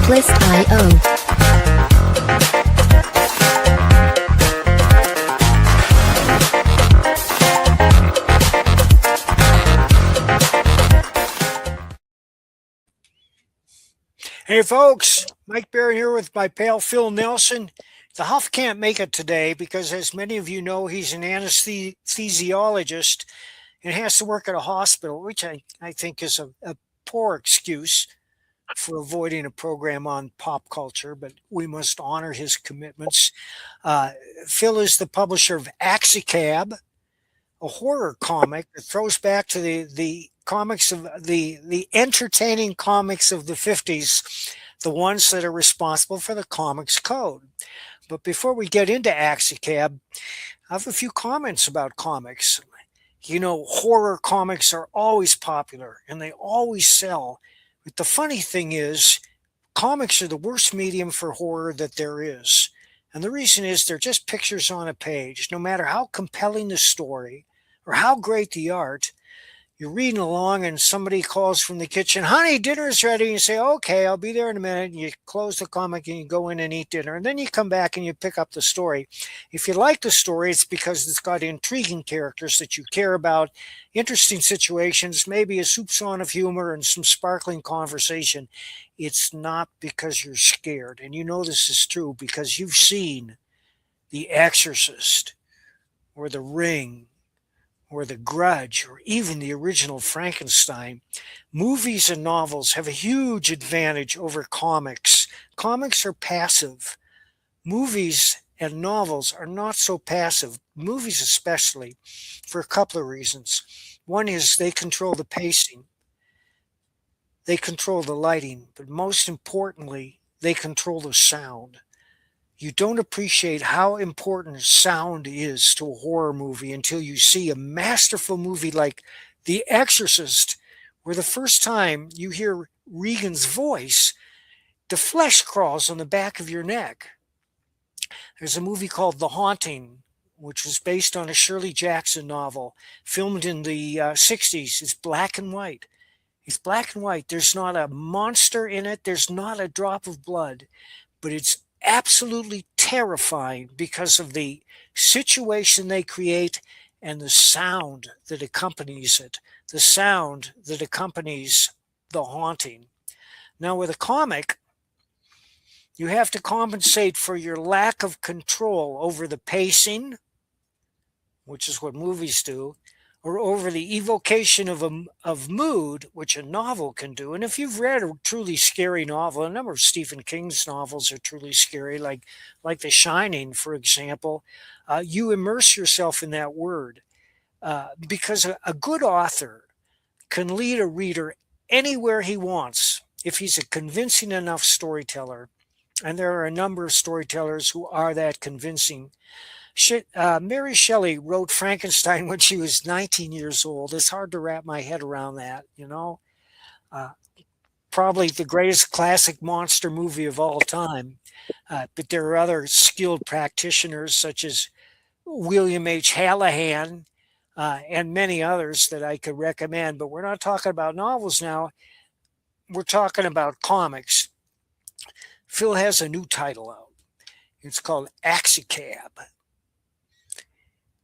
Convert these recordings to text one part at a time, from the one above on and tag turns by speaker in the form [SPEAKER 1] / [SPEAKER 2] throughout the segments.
[SPEAKER 1] Bliss.io.
[SPEAKER 2] Hey folks, Mike Barron here with my pal Phil Nelson. The Huff can't make it today because, as many of you know, he's an anesthesiologist and has to work at a hospital, which I think is a poor excuse for avoiding a program on pop culture, but we must honor his commitments. Phil is the publisher of Axi-Cab, a horror comic that throws back to the comics of the entertaining comics of the 50s, the ones that are responsible for the comics code. But before we get into Axi-Cab, I have a few comments about comics. You know, horror comics are always popular and they always sell. But the funny thing is, comics are the worst medium for horror that there is. And the reason is they're just pictures on a page. No matter how compelling the story or how great the art, you're reading along and somebody calls from the kitchen, honey, dinner's ready. And you say, okay, I'll be there in a minute. And you close the comic and you go in and eat dinner. And then you come back and you pick up the story. If you like the story, it's because it's got intriguing characters that you care about, interesting situations, maybe a soupçon of humor and some sparkling conversation. It's not because you're scared. And you know this is true because you've seen The Exorcist or The Ring or The Grudge, or even the original Frankenstein. Movies and novels have a huge advantage over comics. Comics are passive. Movies and novels are not so passive, movies especially, for a couple of reasons. One is they control the pacing, they control the lighting, but most importantly, they control the sound. You don't appreciate how important sound is to a horror movie until you see a masterful movie like The Exorcist, where the first time you hear Regan's voice, the flesh crawls on the back of your neck. There's a movie called The Haunting, which was based on a Shirley Jackson novel, filmed in the 60s. It's black and white. It's black and white. There's not a monster in it. There's not a drop of blood, but it's absolutely terrifying because of the situation they create and the sound that accompanies it, the sound that accompanies the haunting. Now, with a comic, you have to compensate for your lack of control over the pacing, which is what movies do, or over the evocation of mood, which a novel can do. And if you've read a truly scary novel, a number of Stephen King's novels are truly scary, like The Shining, for example, you immerse yourself in that word because a good author can lead a reader anywhere he wants if he's a convincing enough storyteller. And there are a number of storytellers who are that convincing. Mary Shelley wrote Frankenstein when she was 19 years old. It's hard to wrap my head around that, you know. Probably the greatest classic monster movie of all time. But there are other skilled practitioners such as William H. Hallahan and many others that I could recommend. But we're not talking about novels now. We're talking about comics. Phil has a new title out. It's called Axi-Cab.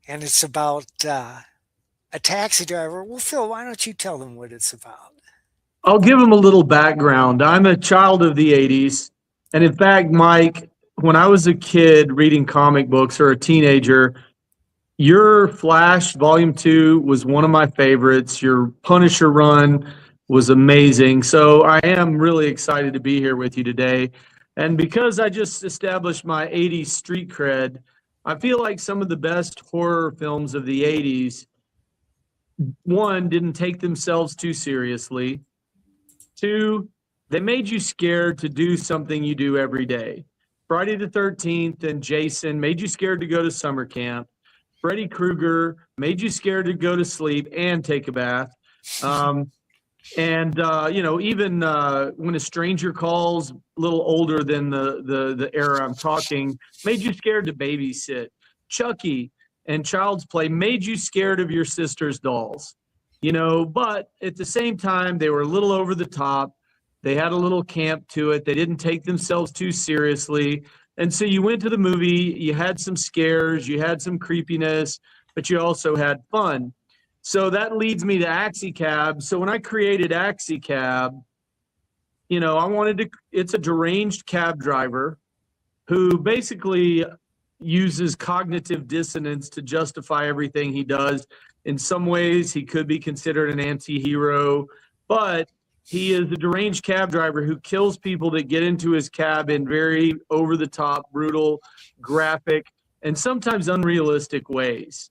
[SPEAKER 2] And it's about a taxi driver. Well, Phil, why don't you tell them what it's about?
[SPEAKER 3] I'll give them a little background. I'm a child of the 80s. And in fact, Mike, when I was a kid reading comic books or a teenager, your Flash Volume 2 was one of my favorites. Your Punisher run was amazing. So I am really excited to be here with you today. And because I just established my 80s street cred, I feel like some of the best horror films of the 80s, one, didn't take themselves too seriously. Two, they made you scared to do something you do every day. Friday the 13th and Jason made you scared to go to summer camp. Freddy Krueger made you scared to go to sleep and take a bath. Even when a stranger calls, a little older than the era I'm talking, made you scared to babysit. Chucky and Child's Play made you scared of your sister's dolls. But at the same time, they were a little over the top. They had a little camp to it. They didn't take themselves too seriously. And so you went to the movie, you had some scares, you had some creepiness, but you also had fun. So that leads me to Axi-Cab. So when I created Axi-Cab, I wanted to, it's a deranged cab driver who basically uses cognitive dissonance to justify everything he does. In some ways, he could be considered an anti-hero, but he is a deranged cab driver who kills people that get into his cab in very over-the-top, brutal, graphic, and sometimes unrealistic ways.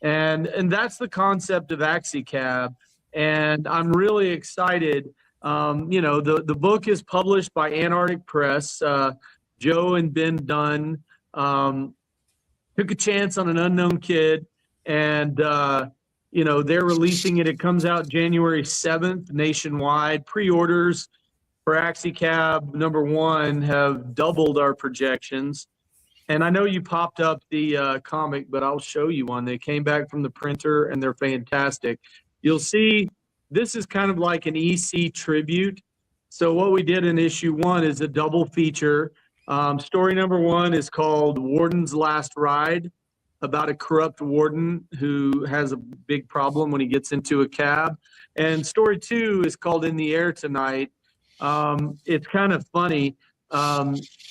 [SPEAKER 3] And that's the concept of Axi-Cab. And I'm really excited. The book is published by Antarctic Press. Joe and Ben Dunn took a chance on an unknown kid, and they're releasing it. It comes out January 7th nationwide. Pre-orders for Axi-Cab #1 have doubled our projections. And I know you popped up the comic, but I'll show you one. They came back from the printer, and they're fantastic. You'll see this is kind of like an EC tribute. So what we did in issue 1 is a double feature. Story #1 is called Warden's Last Ride, about a corrupt warden who has a big problem when he gets into a cab. And story 2 is called In the Air Tonight. It's kind of funny.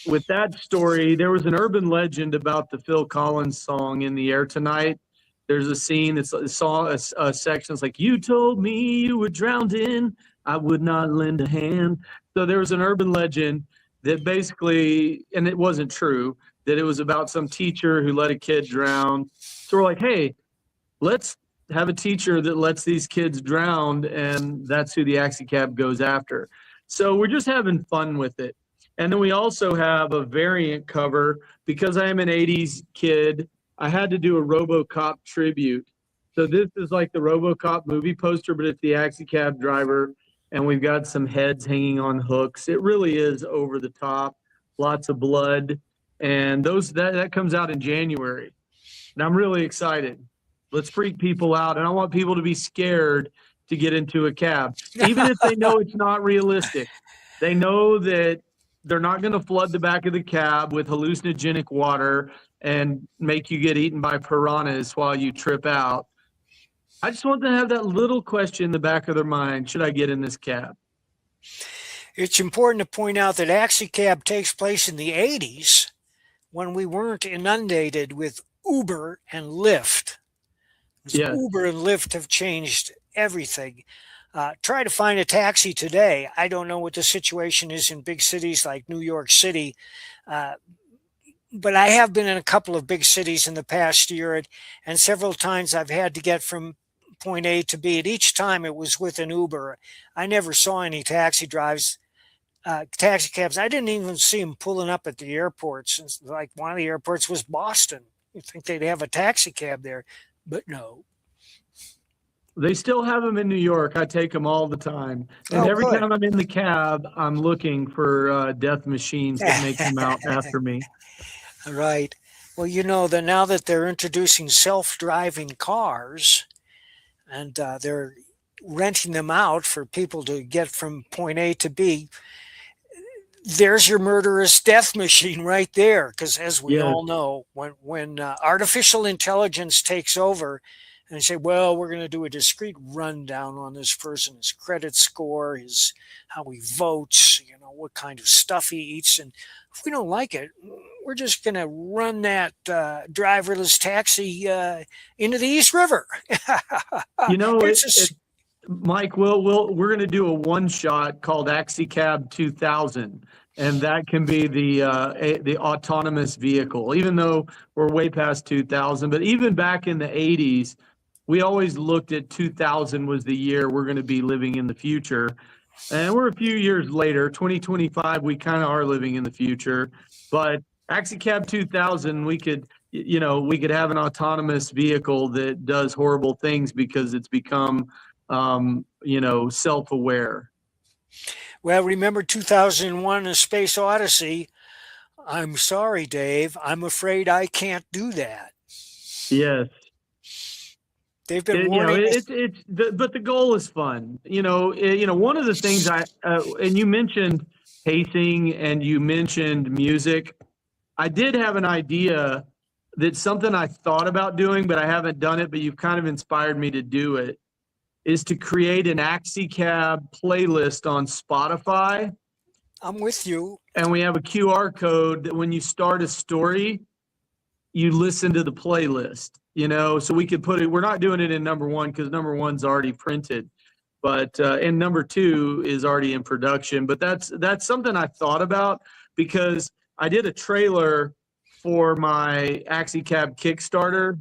[SPEAKER 3] With that story, there was an urban legend about the Phil Collins song In the Air Tonight. There's a scene, a section that's like, you told me you were drowned in, I would not lend a hand. So there was an urban legend that basically, and it wasn't true, that it was about some teacher who let a kid drown. So we're like, hey, let's have a teacher that lets these kids drown, and that's who the Axi-Cab goes after. So we're just having fun with it. And then we also have a variant cover. Because I am an 80s kid, I had to do a RoboCop tribute. So this is like the RoboCop movie poster, but it's the Axi-Cab driver. And we've got some heads hanging on hooks. It really is over the top, lots of blood. And that comes out in January. And I'm really excited. Let's freak people out. And I want people to be scared to get into a cab, even if they know it's not realistic. They know that they're not going to flood the back of the cab with hallucinogenic water and make you get eaten by piranhas while you trip out. I just want them to have that little question in the back of their mind. Should I get in this cab?
[SPEAKER 2] It's important to point out that Axi-Cab takes place in the 80s when we weren't inundated with Uber and Lyft.
[SPEAKER 3] Yes.
[SPEAKER 2] Uber and Lyft have changed everything. Try to find a taxi today. I don't know what the situation is in big cities like New York City, but I have been in a couple of big cities in the past year, and several times I've had to get from point A to B, and each time it was with an Uber. I never saw any taxi cabs. I didn't even see them pulling up at the airports. Like one of the airports was Boston. You'd think they'd have a taxi cab there, but no.
[SPEAKER 3] They still have them in New York. I take them all the time. And every time I'm in the cab, I'm looking for death machines that may come out after me.
[SPEAKER 2] Right. Well, now that they're introducing self-driving cars, and they're renting them out for people to get from point A to B, there's your murderous death machine right there. Because as we all know, when artificial intelligence takes over, and they say, well, we're going to do a discrete rundown on this person, his credit score, how he votes, what kind of stuff he eats. And if we don't like it, we're just going to run that driverless taxi into the East River.
[SPEAKER 3] Mike, we're going to do a one-shot called Axi-Cab 2000. And that can be the autonomous vehicle, even though we're way past 2000. But even back in the 80s, we always looked at 2000 was the year we're going to be living in the future. And we're a few years later, 2025, we kind of are living in the future. But Axi-Cab 2000, we could have an autonomous vehicle that does horrible things because it's become, self-aware.
[SPEAKER 2] Well, remember 2001, A Space Odyssey? I'm sorry, Dave. I'm afraid I can't do that.
[SPEAKER 3] Yes.
[SPEAKER 2] They've been
[SPEAKER 3] You know,
[SPEAKER 2] warning us.
[SPEAKER 3] but the goal is fun. One of the things and you mentioned pacing and you mentioned music. I did have an idea that's something I thought about doing, but I haven't done it, but you've kind of inspired me to do it, is to create an Axi-Cab playlist on Spotify.
[SPEAKER 2] I'm with you.
[SPEAKER 3] And we have a QR code that when you start a story, you listen to the playlist, so we could put it, we're not doing it in number one because number one's already printed, but, and number two is already in production. But that's something I thought about because I did a trailer for my Axi-Cab Kickstarter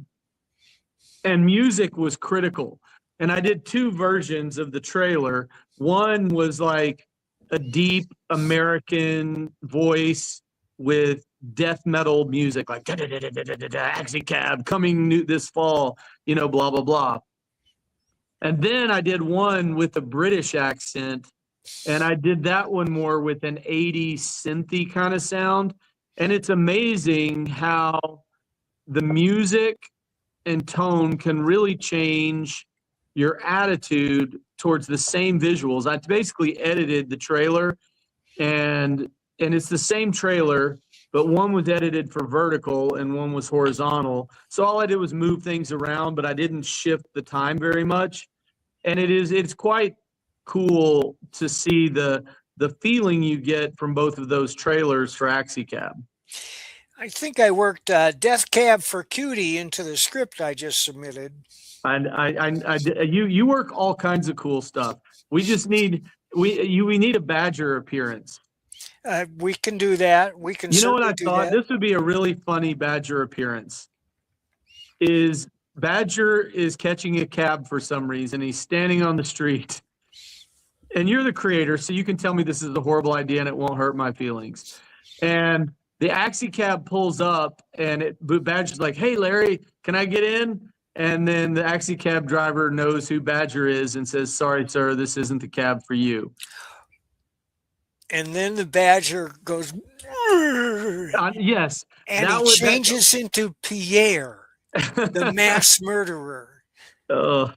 [SPEAKER 3] and music was critical. And I did two versions of the trailer. One was like a deep American voice with death metal music, like Axi-Cab coming this fall, blah, blah, blah. And then I did one with a British accent, and I did that one more with an 80s synthy kind of sound. And it's amazing how the music and tone can really change your attitude towards the same visuals. I basically edited the trailer, and it's the same trailer, but one was edited for vertical and one was horizontal. So all I did was move things around, but I didn't shift the time very much. And it's quite cool to see the feeling you get from both of those trailers for Axi-Cab.
[SPEAKER 2] I think I worked Death Cab for Cutie into the script I just submitted.
[SPEAKER 3] And you work all kinds of cool stuff. We just need we need a Badger appearance.
[SPEAKER 2] We can do that. We can.
[SPEAKER 3] You know what I
[SPEAKER 2] do
[SPEAKER 3] thought?
[SPEAKER 2] that.
[SPEAKER 3] This would be a really funny Badger appearance. Is Badger is catching a cab for some reason. He's standing on the street. And you're the creator, so you can tell me this is a horrible idea and it won't hurt my feelings. And the Axi-Cab pulls up and Badger's like, "Hey, Larry, can I get in?" And then the Axi-Cab driver knows who Badger is and says, "Sorry, sir, this isn't the cab for you."
[SPEAKER 2] And then the Badger goes,
[SPEAKER 3] yes.
[SPEAKER 2] And he changes into Pierre, the mass murderer.
[SPEAKER 3] I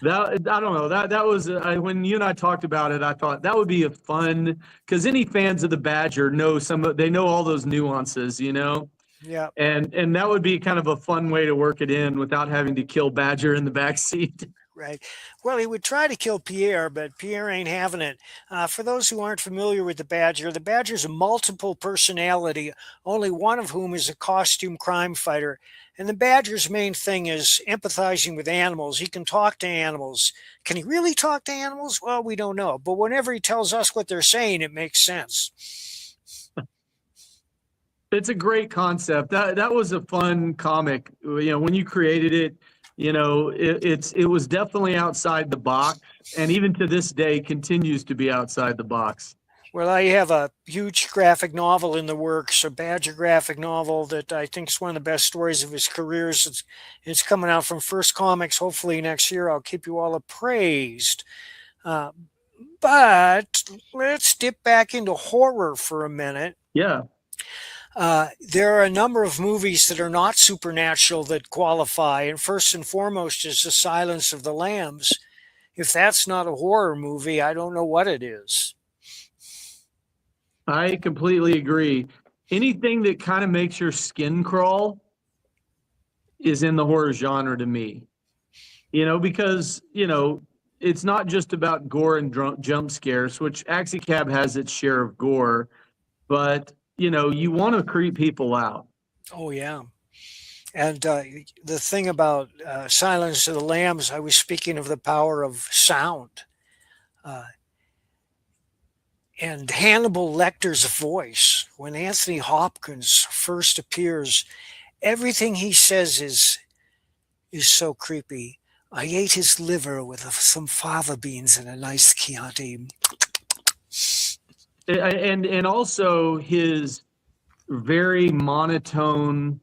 [SPEAKER 3] don't know. That was when you and I talked about it. I thought that would be a fun, because any fans of the Badger know they know all those nuances,
[SPEAKER 2] Yeah.
[SPEAKER 3] And that would be kind of a fun way to work it in without having to kill Badger in the back seat.
[SPEAKER 2] Right. Well, he would try to kill Pierre, but Pierre ain't having it. For those who aren't familiar with the Badger's a multiple personality, only one of whom is a costume crime fighter. And the Badger's main thing is empathizing with animals. He can talk to animals. Can he really talk to animals? Well, we don't know. But whenever he tells us what they're saying, it makes sense.
[SPEAKER 3] It's a great concept. That was a fun comic. When you created it, it was definitely outside the box, and even to this day continues to be outside the box.
[SPEAKER 2] Well, I have a huge graphic novel in the works, a Badger graphic novel that I think is one of the best stories of his career. It's coming out from First Comics. Hopefully next year I'll keep you all appraised. But let's dip back into horror for a minute.
[SPEAKER 3] Yeah.
[SPEAKER 2] There are a number of movies that are not supernatural that qualify, and first and foremost is The Silence of the Lambs. If that's not a horror movie, I don't know what it is.
[SPEAKER 3] I completely agree. Anything that kind of makes your skin crawl is in the horror genre to me. Because, it's not just about gore and jump scares, which Axi-Cab has its share of gore, but you want to creep people out.
[SPEAKER 2] Oh, yeah. And the thing about Silence of the Lambs, I was speaking of the power of sound. And Hannibal Lecter's voice, when Anthony Hopkins first appears, everything he says is so creepy. I ate his liver with some fava beans and a nice Chianti.
[SPEAKER 3] And also his very monotone,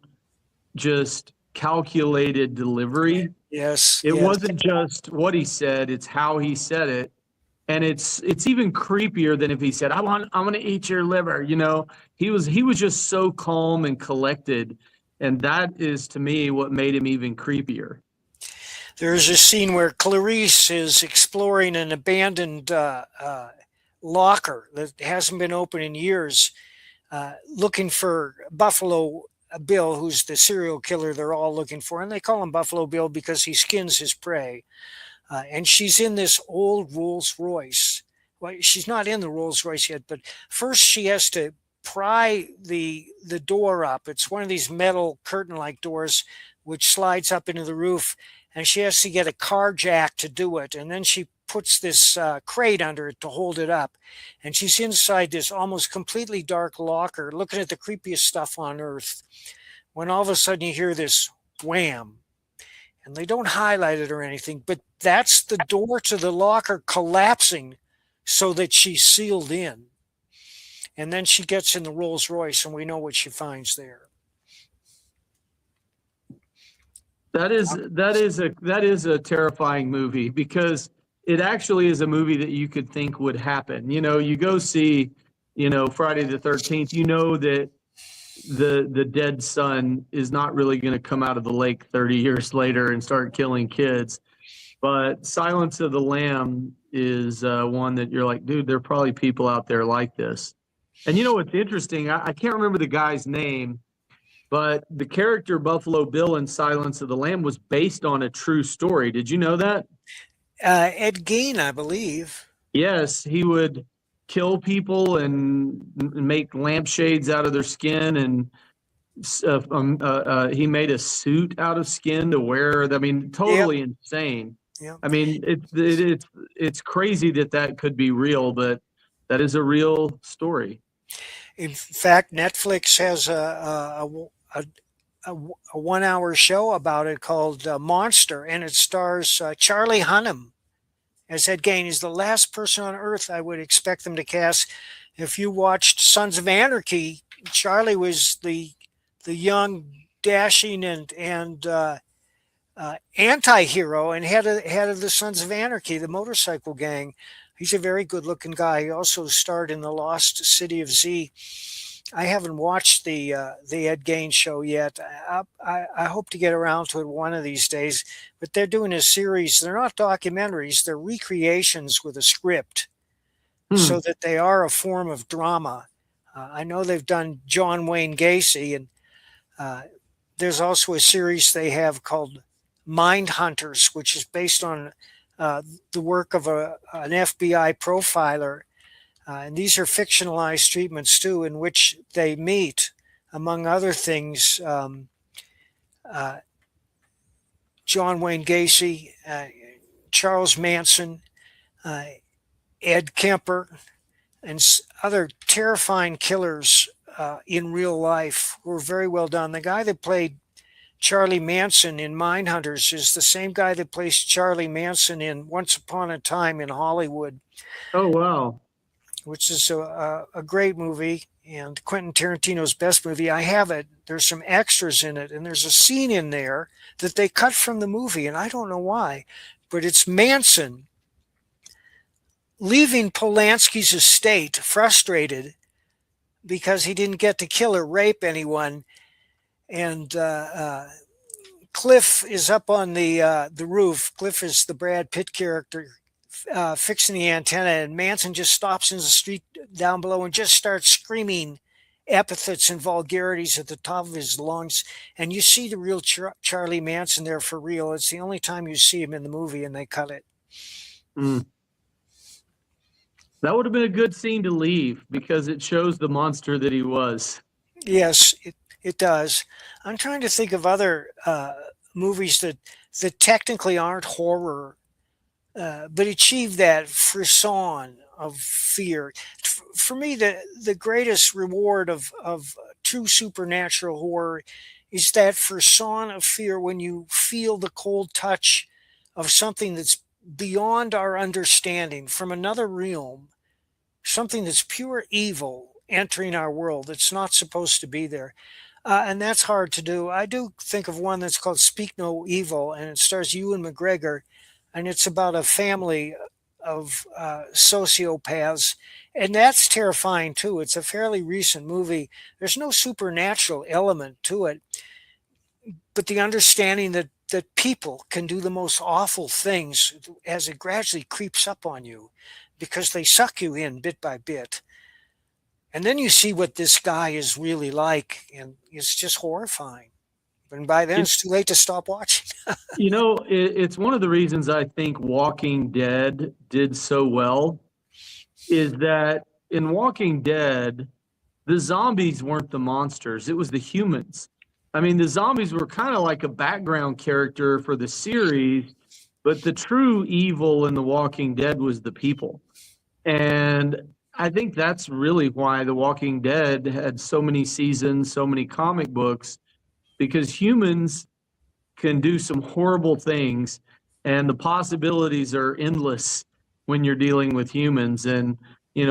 [SPEAKER 3] just calculated delivery.
[SPEAKER 2] Yes.
[SPEAKER 3] It wasn't just what he said, it's how he said it. And it's even creepier than if he said, I'm going to eat your liver. He was just so calm and collected. And that is, to me, what made him even creepier.
[SPEAKER 2] There's a scene where Clarice is exploring an abandoned locker that hasn't been open in years, looking for Buffalo Bill, who's the serial killer they're all looking for. And they call him Buffalo Bill because he skins his prey. And she's in this old Rolls Royce. Well, she's not in the Rolls Royce yet, but first she has to pry the door up. It's one of these metal curtain-like doors which slides up into the roof, and she has to get a car jack to do it. And then she puts this crate under it to hold it up. And she's inside this almost completely dark locker, looking at the creepiest stuff on earth, when all of a sudden you hear this wham. And they don't highlight it or anything, but that's the door to the locker collapsing so that she's sealed in. And then she gets in the Rolls Royce, and we know what she finds there.
[SPEAKER 3] That is a terrifying movie, because it actually is a movie that you could think would happen. You know, you go see, Friday the 13th, that the dead son is not really going to come out of the lake 30 years later and start killing kids. But Silence of the Lamb is one that you're like, dude, there are probably people out there like this. And what's interesting, I can't remember the guy's name, but the character Buffalo Bill in Silence of the Lamb was based on a true story. Did you know that?
[SPEAKER 2] Ed Gein, I believe.
[SPEAKER 3] Yes, he would kill people and make lampshades out of their skin, and he made a suit out of skin to wear. I mean, totally insane.
[SPEAKER 2] Yeah.
[SPEAKER 3] I mean, it's crazy that could be real, but that is a real story.
[SPEAKER 2] In fact, Netflix has a 1 hour show about it called Monster, and it stars Charlie Hunnam as Ed Gein. He's the last person on earth I would expect them to cast. If you watched Sons of Anarchy, Charlie was the young, dashing and anti-hero and head of the Sons of Anarchy, the motorcycle gang. He's a very good-looking guy. He also starred in The Lost City of Z. I haven't watched the Ed Gein show yet. I hope to get around to it one of these days. But they're doing a series. They're not documentaries. They're recreations with a script, so that they are a form of drama. I know they've done John Wayne Gacy, and there's also a series they have called Mind Hunters, which is based on the work of an FBI profiler. And these are fictionalized treatments, too, in which they meet, among other things, John Wayne Gacy, Charles Manson, Ed Kemper, and other terrifying killers in real life who were very well done. The guy that played Charlie Manson in Mindhunters is the same guy that plays Charlie Manson in Once Upon a Time in Hollywood.
[SPEAKER 3] Oh, wow.
[SPEAKER 2] Which is a great movie and Quentin Tarantino's best movie. I have it. There's some extras in it, and there's a scene in there that they cut from the movie, and I don't know why, but it's Manson leaving Polanski's estate frustrated because he didn't get to kill or rape anyone. And Cliff is up on the roof. Cliff is the Brad Pitt character, fixing the antenna, and Manson just stops in the street down below and just starts screaming epithets and vulgarities at the top of his lungs. And you see the real Charlie Manson there for real. It's the only time you see him in the movie, and they cut it.
[SPEAKER 3] That would have been a good scene to leave, because it shows the monster that he was.
[SPEAKER 2] Yes, it does. I'm trying to think of other movies that technically aren't horror, but achieve that frisson of fear. For me, the greatest reward of true supernatural horror is that frisson of fear when you feel the cold touch of something that's beyond our understanding, from another realm, something that's pure evil entering our world. It's not supposed to be there. And that's hard to do. I do think of one that's called Speak No Evil, and it stars Ewan McGregor, and it's about a family of sociopaths, and that's terrifying too. It's a fairly recent movie. There's no supernatural element to it, but the understanding that that people can do the most awful things as it gradually creeps up on you because they suck you in bit by bit. And then you see what this guy is really like, and it's just horrifying. And by then,
[SPEAKER 3] It,
[SPEAKER 2] it's too late to stop watching.
[SPEAKER 3] it's one of the reasons I think Walking Dead did so well is that in Walking Dead, the zombies weren't the monsters, it was the humans. I mean, the zombies were kind of like a background character for the series, but the true evil in The Walking Dead was the people. And I think that's really why The Walking Dead had so many seasons, so many comic books, because humans can do some horrible things, and the possibilities are endless when you're dealing with humans. And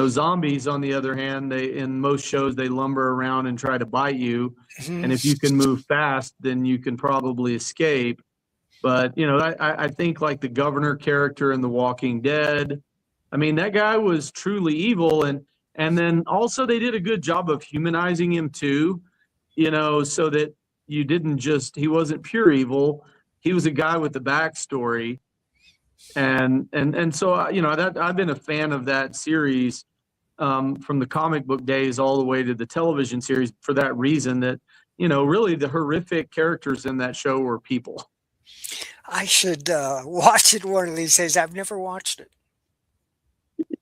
[SPEAKER 3] zombies, on the other hand, they in most shows they lumber around and try to bite you, and if you can move fast, then you can probably escape. But I think like the governor character in The Walking Dead, I mean, that guy was truly evil, and then also they did a good job of humanizing him too, so that you didn't just he wasn't pure evil. He was a guy with the backstory, and so that I've been a fan of that series from the comic book days all the way to the television series for that reason that really the horrific characters in that show were people.
[SPEAKER 2] I should watch it one of these days. I've never watched it.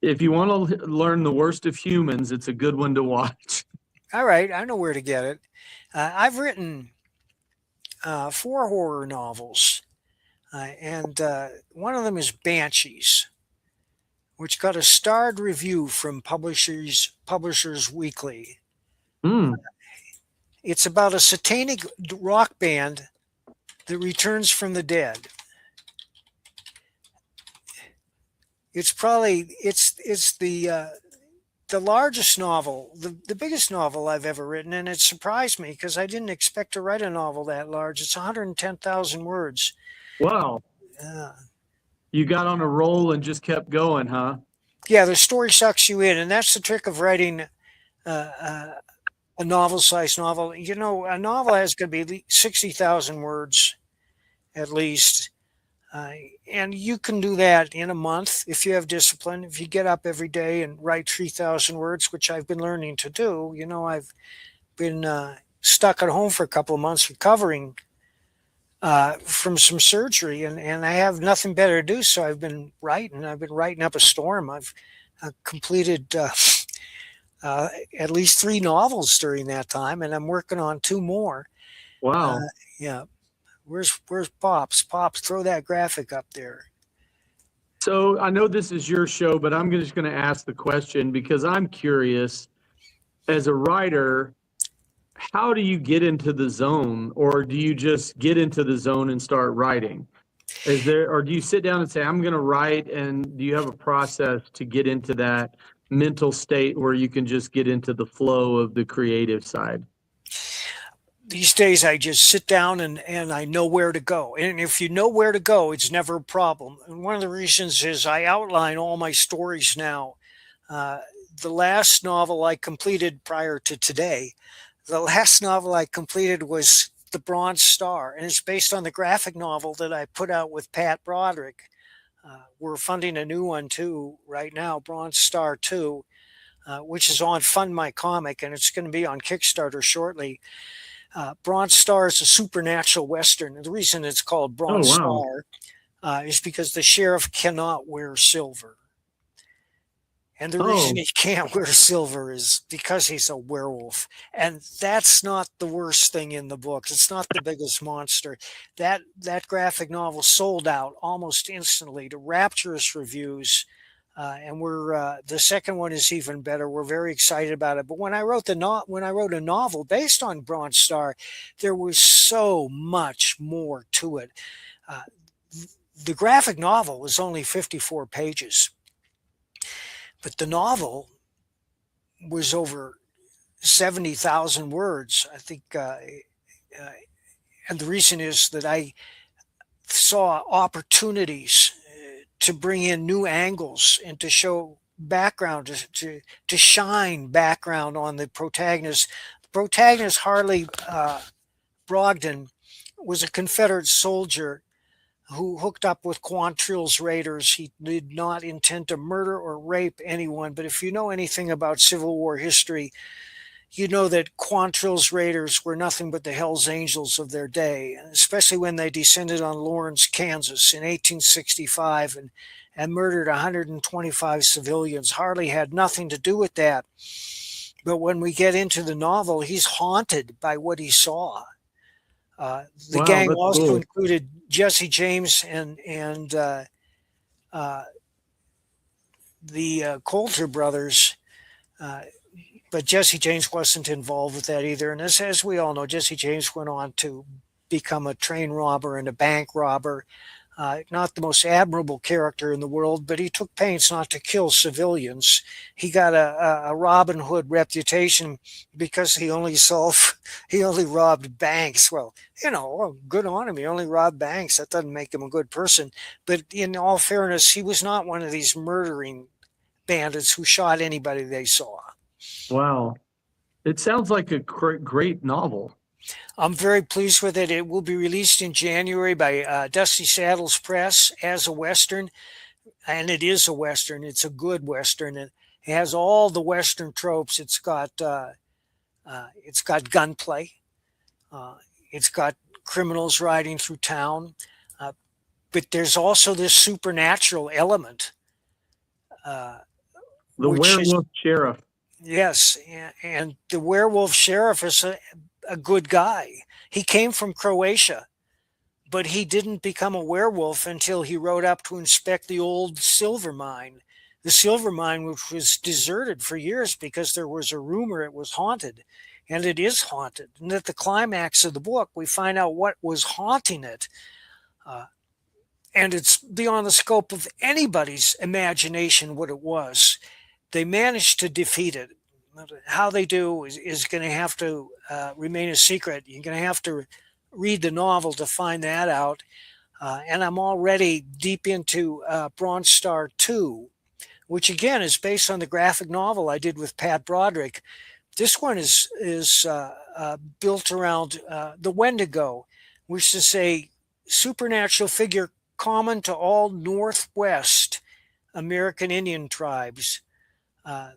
[SPEAKER 3] If you want to learn the worst of humans, it's a good one to watch.
[SPEAKER 2] All right, I know where to get it. I've written 4 horror novels, and one of them is Banshees, which got a starred review from Publishers Weekly.
[SPEAKER 3] Mm.
[SPEAKER 2] It's about a satanic rock band that returns from the dead. It's the largest novel, the biggest novel I've ever written, and it surprised me because I didn't expect to write a novel that large. It's 110,000 words.
[SPEAKER 3] Wow. You got on a roll and just kept going, huh?
[SPEAKER 2] Yeah, the story sucks you in, and that's the trick of writing a novel-sized novel. A novel has to be 60,000 words at least. And you can do that in a month if you have discipline. If you get up every day and write 3,000 words, which I've been learning to do. I've been stuck at home for a couple of months recovering from some surgery, and I have nothing better to do. So I've been writing. I've been writing up a storm. I've completed at least 3 novels during that time, and I'm working on 2 more.
[SPEAKER 3] Wow.
[SPEAKER 2] Yeah. Where's Pops? Pops, throw that graphic up there.
[SPEAKER 3] So I know this is your show, but I'm just going to ask the question because I'm curious. As a writer, how do you get into the zone, or do you just get into the zone and start writing? Or do you sit down and say, I'm going to write, and do you have a process to get into that mental state where you can just get into the flow of the creative side?
[SPEAKER 2] These days I just sit down and I know where to go. And if you know where to go, it's never a problem. And one of the reasons is I outline all my stories now. The last novel I completed prior to today, the last novel I completed was The Bronze Star, and it's based on the graphic novel that I put out with Pat Broderick. We're funding a new one too right now, Bronze Star 2, which is on Fund My Comic, and it's going to be on Kickstarter shortly. Bronze Star is a supernatural Western. And the reason it's called Bronze Star is because the sheriff cannot wear silver. And the reason he can't wear silver is because he's a werewolf. And that's not the worst thing in the book. It's not the biggest monster. That graphic novel sold out almost instantly to rapturous reviews. And the second one is even better. We're very excited about it. But when I wrote a novel based on Bronze Star, there was so much more to it. The graphic novel was only 54 pages, but the novel was over 70,000 words, I think. And the reason is that I saw opportunities to bring in new angles and to show background, to shine background on the protagonist. The protagonist, Harley Brogdon, was a Confederate soldier who hooked up with Quantrill's raiders. He did not intend to murder or rape anyone, but if you know anything about Civil War history, you know that Quantrill's raiders were nothing but the Hells Angels of their day, especially when they descended on Lawrence, Kansas in 1865 and murdered 125 civilians. Harley had nothing to do with that. But when we get into the novel, he's haunted by what he saw. The
[SPEAKER 3] Wow,
[SPEAKER 2] gang
[SPEAKER 3] that's
[SPEAKER 2] also
[SPEAKER 3] cool.
[SPEAKER 2] included Jesse James and uh, the Coulter brothers, uh, but Jesse James wasn't involved with that either. And as we all know, Jesse James went on to become a train robber and a bank robber. Not the most admirable character in the world, but he took pains not to kill civilians. He got a Robin Hood reputation because he only robbed banks. Well, good on him. He only robbed banks. That doesn't make him a good person. But in all fairness, he was not one of these murdering bandits who shot anybody they saw.
[SPEAKER 3] Wow. It sounds like a great novel.
[SPEAKER 2] I'm very pleased with it. It will be released in January by Dusty Saddles Press as a Western, and it is a Western. It's a good Western. It has all the Western tropes. It's got gunplay. Uh, it's got criminals riding through town, uh, but there's also this supernatural element, uh,
[SPEAKER 3] The
[SPEAKER 2] which is
[SPEAKER 3] Werewolf Sheriff.
[SPEAKER 2] yes, and the werewolf sheriff is a good guy. He came from Croatia, but he didn't become a werewolf until he rode up to inspect the old silver mine. The silver mine, which was deserted for years because there was a rumor it was haunted, and it is haunted. And at the climax of the book, we find out what was haunting it. Uh, and it's beyond the scope of anybody's imagination what it was. They managed to defeat it. How they do is going to have to remain a secret. You're going to have to read the novel to find that out. And I'm already deep into Bronze Star 2, which again is based on the graphic novel I did with Pat Broderick. This one is built around the Wendigo, which is a supernatural figure common to all Northwest American Indian tribes. Uh,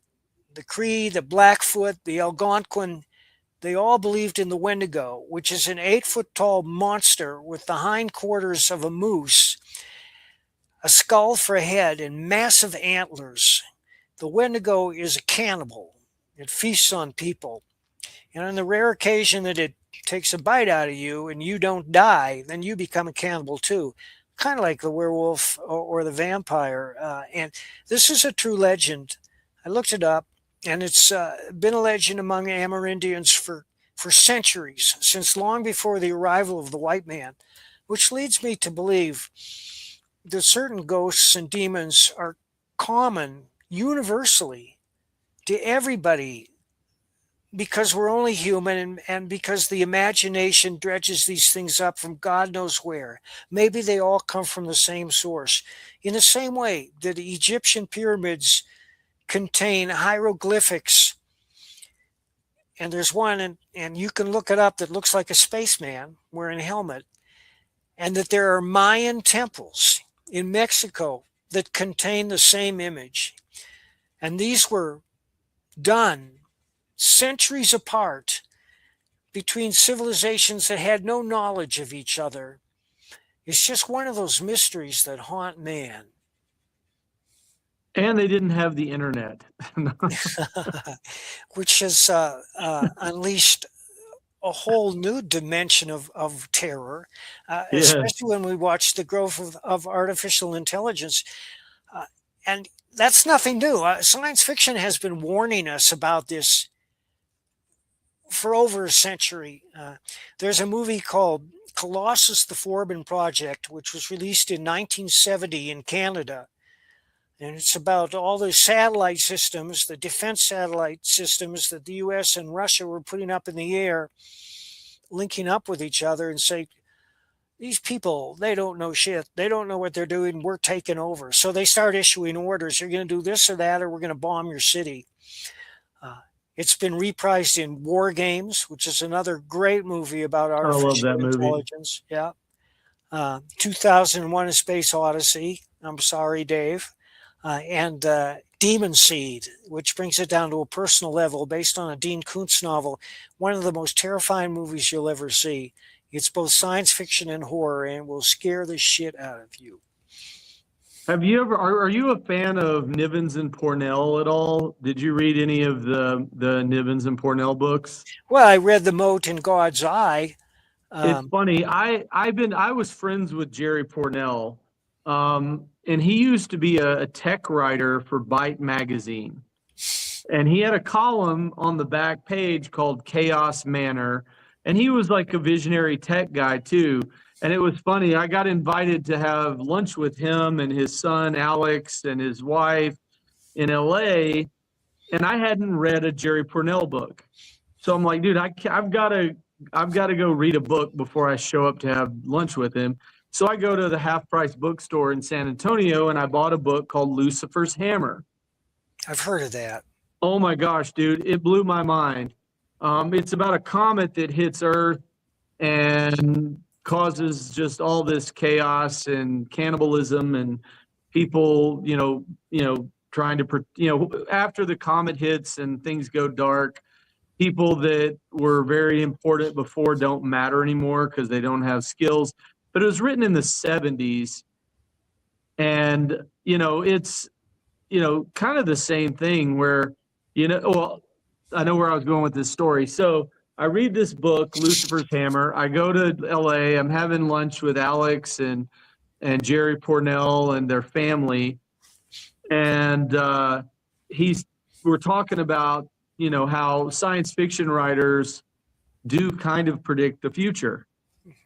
[SPEAKER 2] the Cree, the Blackfoot, the Algonquin, they all believed in the Wendigo, which is an 8-foot tall monster with the hindquarters of a moose, a skull for a head, and massive antlers. The Wendigo is a cannibal. It feasts on people. And on the rare occasion that it takes a bite out of you and you don't die, then you become a cannibal too. Kind of like the werewolf or the vampire. And this is a true legend. I looked it up, and it's been a legend among Amerindians for centuries, since long before the arrival of the white man, which leads me to believe that certain ghosts and demons are common universally to everybody because we're only human and because the imagination dredges these things up from God knows where. Maybe they all come from the same source. In the same way that the Egyptian pyramids contain hieroglyphics, and there's one, and you can look it up, that looks like a spaceman wearing a helmet, and that there are Mayan temples in Mexico that contain the same image. And these were done centuries apart between civilizations that had no knowledge of each other. It's just one of those mysteries that haunt man.
[SPEAKER 3] And they didn't have the internet.
[SPEAKER 2] Which has unleashed a whole new dimension of terror,
[SPEAKER 3] Yeah.
[SPEAKER 2] especially when we watch the growth of artificial intelligence. And that's nothing new. Science fiction has been warning us about this for over a century. There's a movie called Colossus the Forbin Project, which was released in 1970 in Canada. And it's about all the satellite systems, the defense satellite systems that the US and Russia were putting up in the air, linking up with each other and say, these people, they don't know shit. They don't know what they're doing. We're taking over. So they start issuing orders. You're going to do this or that, or we're going to bomb your city. Uh, It's been reprised in War Games, which is another great movie about
[SPEAKER 3] I love
[SPEAKER 2] artificial
[SPEAKER 3] that movie.
[SPEAKER 2] intelligence. Yeah. 2001: A Space Odyssey. I'm sorry, Dave. And Demon Seed, which brings it down to a personal level, based on a Dean Koontz novel. One of the most terrifying movies you'll ever see. It's both science fiction and horror, and will scare the shit out of you.
[SPEAKER 3] Have you ever, are you a fan of Nivens and Pornell at all? Did you read any of the Nivens and Pornell books?
[SPEAKER 2] Well, I read The Moat in God's Eye.
[SPEAKER 3] It's funny. I was friends with Jerry Pornell, and he used to be a tech writer for Byte magazine, and he had a column on the back page called Chaos Manor, and he was like a visionary tech guy too. And it was funny. I got invited to have lunch with him and his son Alex and his wife in LA, and I hadn't read a Jerry Pornell book, so I'm like, dude, I've got to go read a book before I show up to have lunch with him. So I go to the half price bookstore in San Antonio and I bought a book called Lucifer's Hammer.
[SPEAKER 2] I've heard of that.
[SPEAKER 3] Oh my gosh, dude, it blew my mind. It's about a comet that hits Earth and causes just all this chaos and cannibalism and people, trying to, after the comet hits and things go dark, people that were very important before don't matter anymore because they don't have skills. But it was written in the 70s. And, it's, kind of the same thing where, well, I know where I was going with this story. So I read this book, Lucifer's Hammer. I go to LA. I'm having lunch with Alex and Jerry Pornell and their family. And we're talking about, how science fiction writers do kind of predict the future.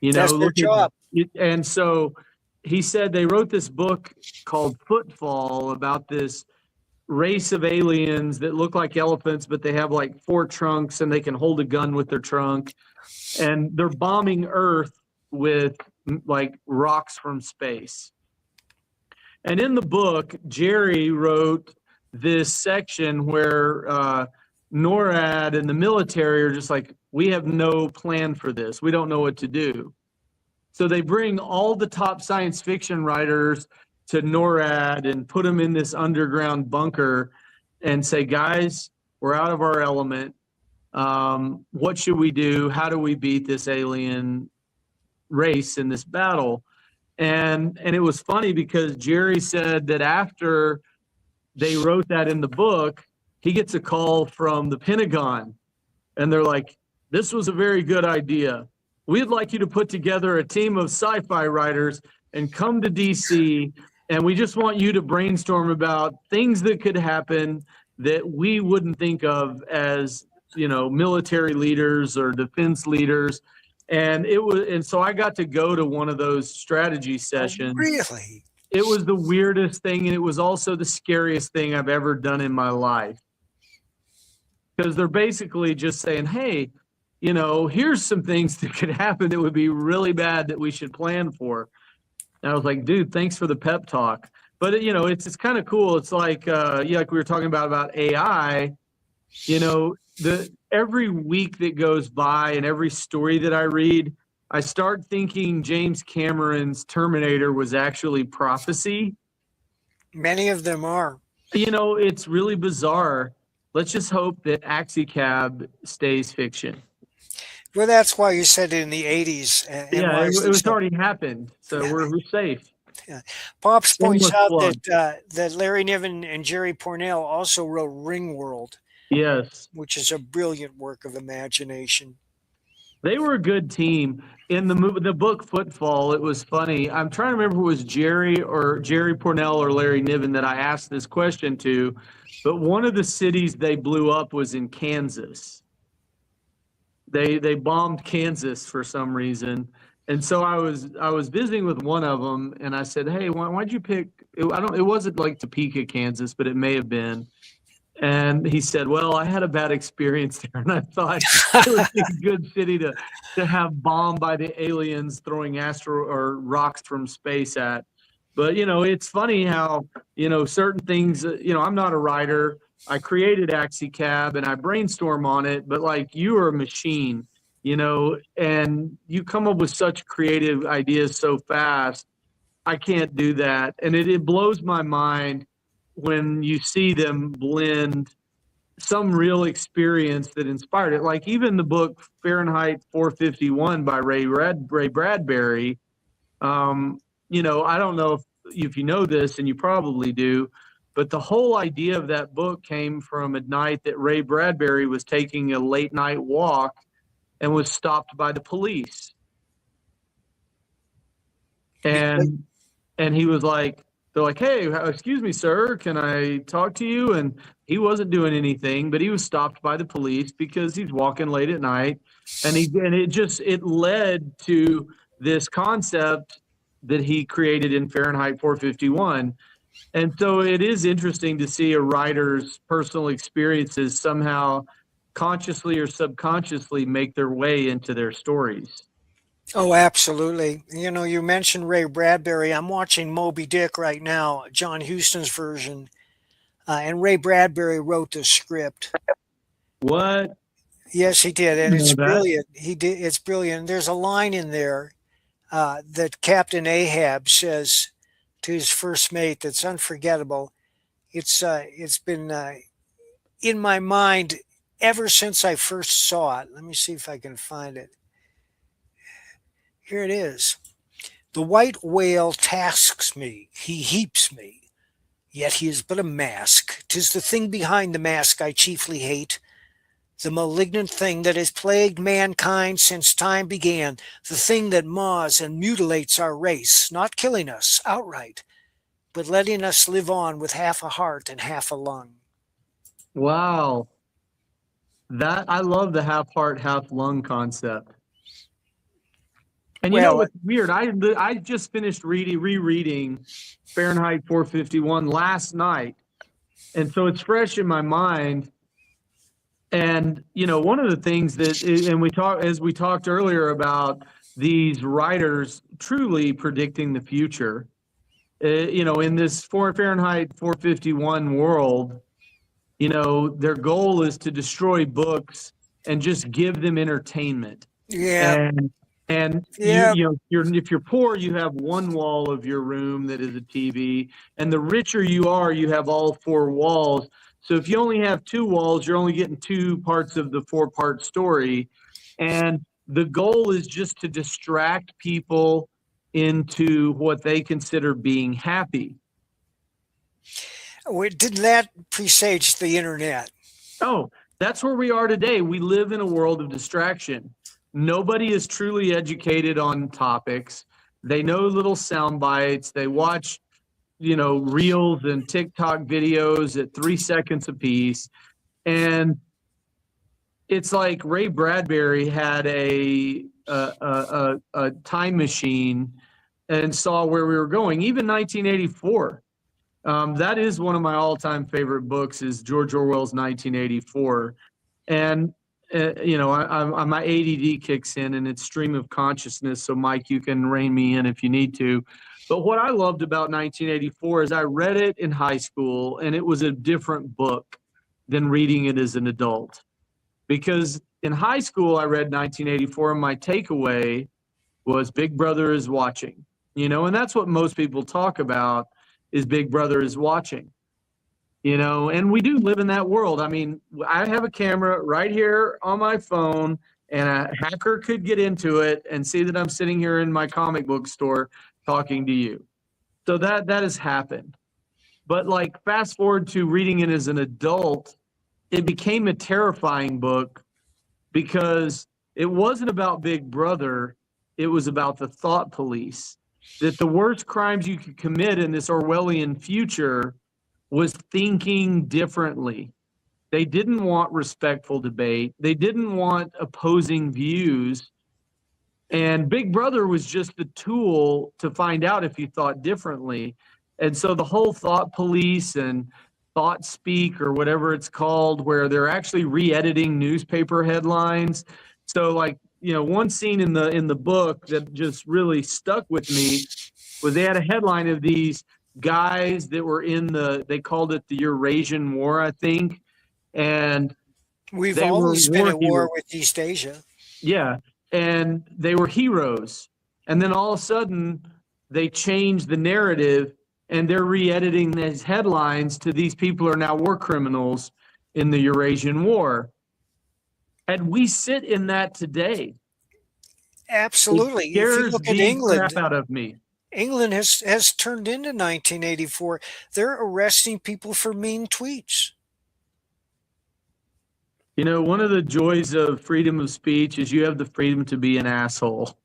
[SPEAKER 2] That's their job.
[SPEAKER 3] And so he said they wrote this book called Footfall about this race of aliens that look like elephants, but they have like 4 trunks and they can hold a gun with their trunk. And they're bombing Earth with like rocks from space. And in the book, Jerry wrote this section where NORAD and the military are just like, we have no plan for this. We don't know what to do. So they bring all the top science fiction writers to NORAD and put them in this underground bunker and say, guys, we're out of our element. What should we do? How do we beat this alien race in this battle? And it was funny because Jerry said that after they wrote that in the book, he gets a call from the Pentagon and they're like, this was a very good idea. We'd like you to put together a team of sci-fi writers and come to DC, and we just want you to brainstorm about things that could happen that we wouldn't think of as, military leaders or defense leaders. And so I got to go to one of those strategy sessions.
[SPEAKER 2] Oh, really?
[SPEAKER 3] It was the weirdest thing, and it was also the scariest thing I've ever done in my life. Because they're basically just saying, hey, here's some things that could happen that would be really bad that we should plan for. And I was like, dude, thanks for the pep talk. But, it's kind of cool. It's like, like we were talking about AI, every week that goes by and every story that I read, I start thinking James Cameron's Terminator was actually prophecy.
[SPEAKER 2] Many of them are.
[SPEAKER 3] It's really bizarre. Let's just hope that Axi-Cab stays fiction.
[SPEAKER 2] Well, that's why you said it in the 80s.
[SPEAKER 3] Yeah, it was already happened, so we're safe.
[SPEAKER 2] Yeah. Pops points out that Larry Niven and Jerry Pornell also wrote Ringworld.
[SPEAKER 3] Yes.
[SPEAKER 2] Which is a brilliant work of imagination.
[SPEAKER 3] They were a good team. In the book Footfall, it was funny. I'm trying to remember if it was Jerry Pornell or Larry Niven that I asked this question to, but one of the cities they blew up was in Kansas. They bombed Kansas for some reason. And so I was visiting with one of them, and I said, "Hey, why'd you pick?" It wasn't like Topeka, Kansas, but it may have been. And he said, "Well, I had a bad experience there, and I thought it would be a good city to have bombed by the aliens throwing rocks from space at." But, it's funny how, certain things, I'm not a writer. I created Axi-Cab and I brainstorm on it, but like you are a machine, and you come up with such creative ideas so fast. I can't do that. And it blows my mind when you see them blend some real experience that inspired it. Like even the book Fahrenheit 451 by Ray Bradbury. I don't know if you know this, and you probably do, but the whole idea of that book came from a night that Ray Bradbury was taking a late night walk and was stopped by the police. And he was like, they're like, "Hey, excuse me, sir, can I talk to you?" And he wasn't doing anything, but he was stopped by the police because he's walking late at night. And it led to this concept that he created in Fahrenheit 451. And so it is interesting to see a writer's personal experiences somehow consciously or subconsciously make their way into their stories.
[SPEAKER 2] Oh, absolutely. You mentioned Ray Bradbury. I'm watching Moby Dick right now, John Huston's version, and Ray Bradbury wrote the script.
[SPEAKER 3] What?
[SPEAKER 2] Yes, he did, and
[SPEAKER 3] You know
[SPEAKER 2] it's
[SPEAKER 3] that?
[SPEAKER 2] brilliant. He did. It's brilliant. There's a line in there that Captain Ahab says to his first mate that's unforgettable. It's been in my mind ever since I first saw it. Let me see if I can find it. Here it is. The white whale tasks me, he heaps me, yet he is but a mask. 'Tis the thing behind the mask I chiefly hate, the malignant thing that has plagued mankind since time began, the thing that maws and mutilates our race, not killing us outright, but letting us live on with half a heart and half a lung.
[SPEAKER 3] Wow. I love the half heart, half lung concept. And
[SPEAKER 2] Well,
[SPEAKER 3] what's weird? I just finished rereading Fahrenheit 451 last night, and so it's fresh in my mind. And one of the things and we talked earlier about these writers truly predicting the future. In this Fahrenheit 451 world, their goal is to destroy books and just give them entertainment.
[SPEAKER 2] yeah,
[SPEAKER 3] And
[SPEAKER 2] yeah,
[SPEAKER 3] if you're poor, you have one wall of your room that is a TV, and the richer you are, you have all four walls. So if you only have two walls, you're only getting two parts of the 4-part story. And the goal is just to distract people into what they consider being happy.
[SPEAKER 2] did that presage the internet?
[SPEAKER 3] Oh, that's where we are today. We live in a world of distraction. Nobody is truly educated on topics. They know little sound bites. They watch, reels and TikTok videos at 3 seconds apiece. And it's like Ray Bradbury had a time machine and saw where we were going. Even 1984. That is one of my all-time favorite books, is George Orwell's 1984. And my ADD kicks in and it's stream of consciousness. So Mike, you can rein me in if you need to. But what I loved about 1984 is I read it in high school and it was a different book than reading it as an adult. Because in high school, I read 1984 and my takeaway was Big Brother is watching, and that's what most people talk about is Big Brother is watching. And we do live in that world. I mean, I have a camera right here on my phone, and a hacker could get into it and see that I'm sitting here in my comic book store talking to you. So that has happened. But like fast forward to reading it as an adult, it became a terrifying book because it wasn't about Big Brother. It was about the thought police, that the worst crimes you could commit in this Orwellian future was thinking differently. They didn't want respectful debate. They didn't want opposing views. And Big Brother was just the tool to find out if you thought differently. And so the whole thought police and thought speak, or whatever it's called, where they're actually re-editing newspaper headlines. So like, one scene in the book that just really stuck with me was they had a headline of these guys that were in they called it the Eurasian War, I think. And
[SPEAKER 2] We've
[SPEAKER 3] they were
[SPEAKER 2] always been
[SPEAKER 3] war
[SPEAKER 2] at war
[SPEAKER 3] heroes.
[SPEAKER 2] with East Asia.
[SPEAKER 3] Yeah. And they were heroes. And then all of a sudden they changed the narrative and they're re-editing these headlines to these people are now war criminals in the Eurasian War. And we sit in that today.
[SPEAKER 2] Absolutely.
[SPEAKER 3] It
[SPEAKER 2] If you
[SPEAKER 3] scares
[SPEAKER 2] look at
[SPEAKER 3] the
[SPEAKER 2] England,
[SPEAKER 3] crap out of me.
[SPEAKER 2] England has turned into 1984. They're arresting people for mean tweets.
[SPEAKER 3] You know, one of the joys of freedom of speech is you have the freedom to be an asshole.